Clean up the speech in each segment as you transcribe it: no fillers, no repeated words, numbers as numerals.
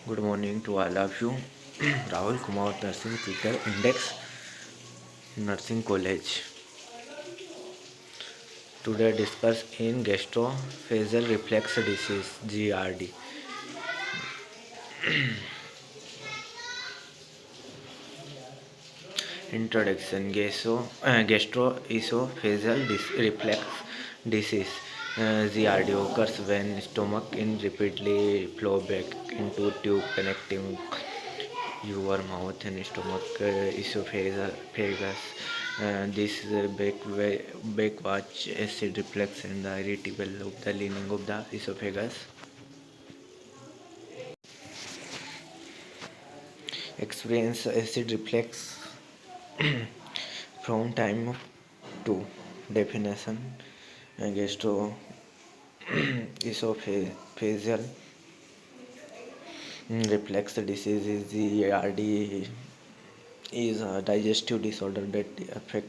Good morning to all of you. Rahul Kumar, Nursing Teacher, Index Nursing College. Today discuss in gastroesophageal reflux disease (GRD). Introduction: Gastroesophageal reflux disease (GRD) occurs when stomach in repeatedly flow back into tube connecting your mouth and stomach esophagus. This backwash acid reflux and the irritable of the lining of the esophagus. Experience acid reflux from time to definition. Gastroesophageal reflux disease is the RD is a digestive disorder that affect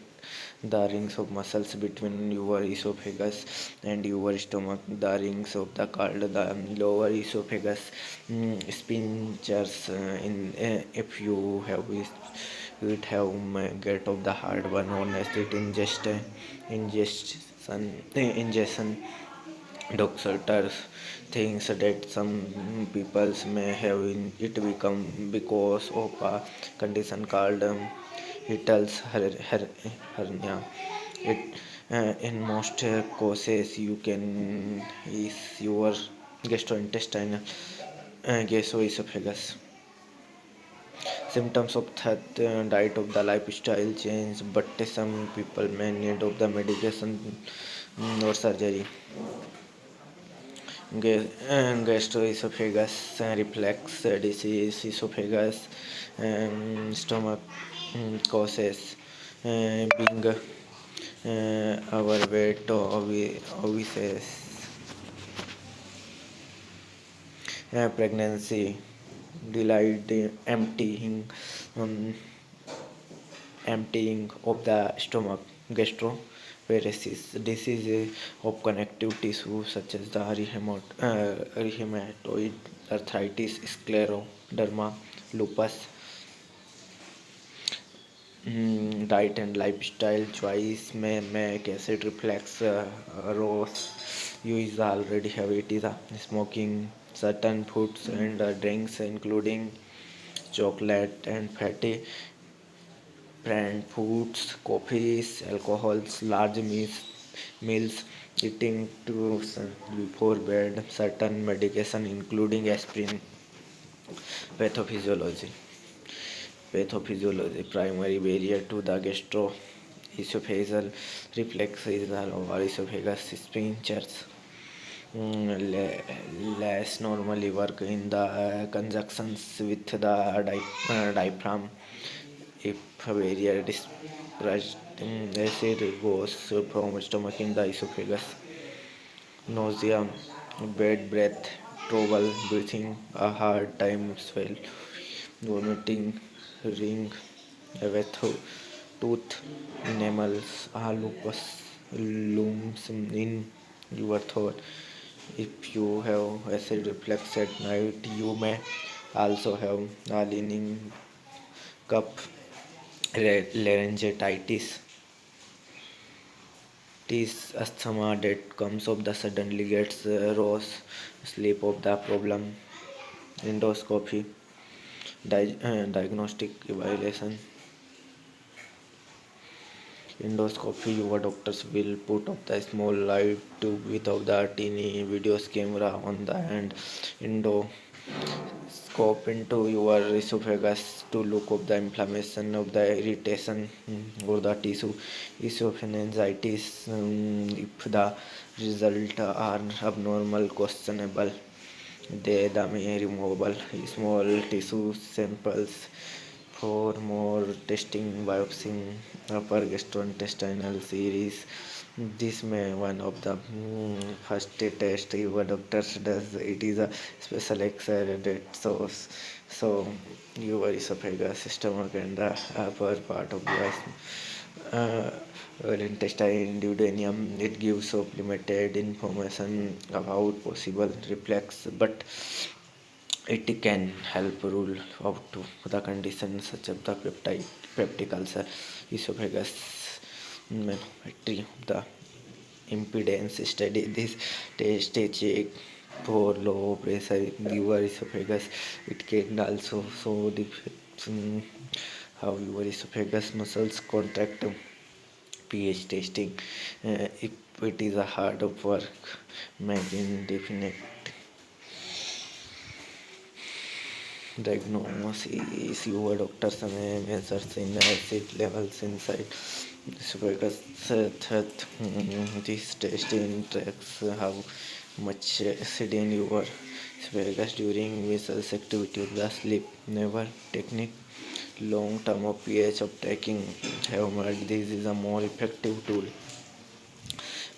the rings of muscles between your esophagus and your stomach. The rings of the called the lower esophagus sphincters. If you have it have get of the hard one known as it ingestion. Doctors thinks that some people may have it become because of a condition called hernia. It in most cases you can is your gastrointestinal gastroesophagus. Symptoms of that diet of the lifestyle change, but some people may need of the medication or surgery. Gastroesophagus reflux disease, esophagus, stomach causes being overweight or obese, pregnancy, delayed um, emptying of the stomach, gastroparesis, disease of connective tissue such as the rheumatoid arthritis, scleroderma, lupus. Diet and lifestyle choice may make acid reflux arose. You is already have it is smoking certain foods and drinks including chocolate and fatty brand foods, coffees, alcohols, large meals, eating to before bed, certain medication including aspirin. Pathophysiology. Pathophysiology. Primary barrier to the gastroesophageal reflex is the lower esophagus sphincters. Less normally work in the conjunctions with the diaphragm. If a barrier is pressed, acid goes from stomach in the esophagus. Nausea, bad breath, trouble breathing, a hard time swallow, vomiting, ring with tooth enamels, lupus looms in your throat. If you have acid reflux at night, you may also have a leaning cup, laryngitis, this asthma that comes of the suddenly gets rose sleep of the problem. Endoscopy, diagnostic evaluation. Endoscopy, your doctors will put up the small light tube without the teeny videos camera on the hand. Endoscope into your esophagus to look up the inflammation of the irritation or the tissue. Esophagitis, if the result are abnormal, questionable, they may removable small tissue samples for more testing, biopsying upper gastrointestinal series. This may one of the first test your doctor does. It is a special X-ray that shows so your esophagus, stomach, and the upper part of the intestine duodenum. It gives supplemented information about possible reflux, but It can help rule out to the conditions such as the peptic ulcer, esophagus manometry, the impedance study. This test check for low pressure in your esophagus. It can also show the mm, how your esophagus muscles contract. pH testing, if it is a hard of work, making definite diagnosis. Your doctors may measure in acid levels inside esophagus. This testing tracks how much acid in your esophagus during vessel activity of the sleep. Never technique long term of pH of tracking. However, this is a more effective tool.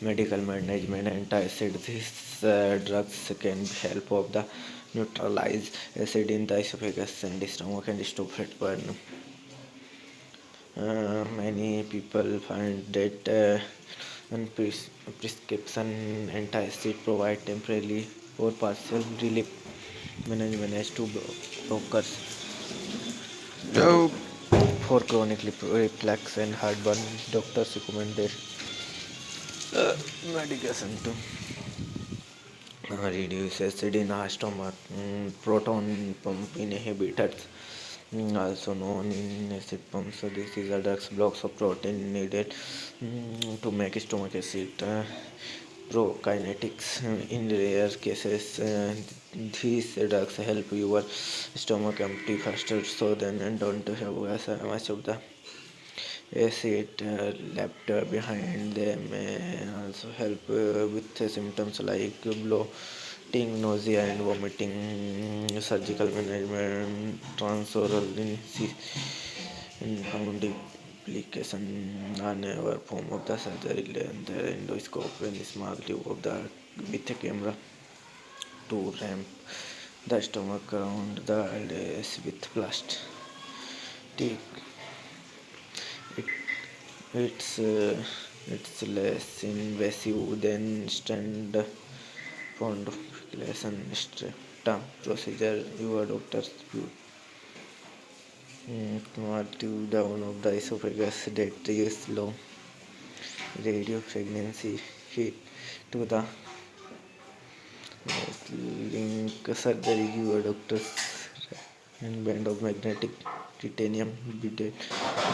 Medical management antacid. These drugs can help of the neutralize acid in the esophagus and stomach and stop fat burn. Many people find that prescription antacid provide temporarily or partial relief. Management has two blockers for chronic reflux and heartburn. Doctors recommend this medication to reduce acid in our stomach. Proton pump inhibitors, also known in acid pumps. So this is a drugs blocks of protein needed to make stomach acid. Prokinetics, in rare cases, these drugs help your stomach empty faster, so then and don't have much of the acid left behind. They may also help with symptoms like bloating, nausea, and vomiting. Surgical management, transoral impounding application are never form of the surgery. And the endoscope and small tube of the with a camera to ramp the stomach around the LS with plastic. It, it's it's less invasive than standard fundoplication stricta procedure. Your doctors to down of the esophagus that use low radio frequency heat to the link surgery. Your doctors and band of magnetic titanium beaded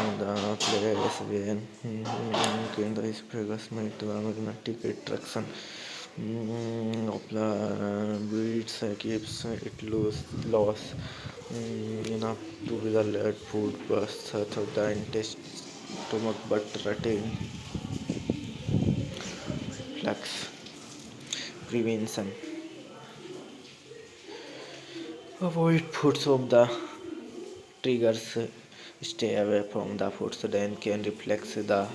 on the place where the esophagus made the magnetic attraction of the beads keeps it loss enough to be the let food pass through the intestine stomach but retain flux prevention. Avoid foods of the triggers. Stay away from the foods then can reflect the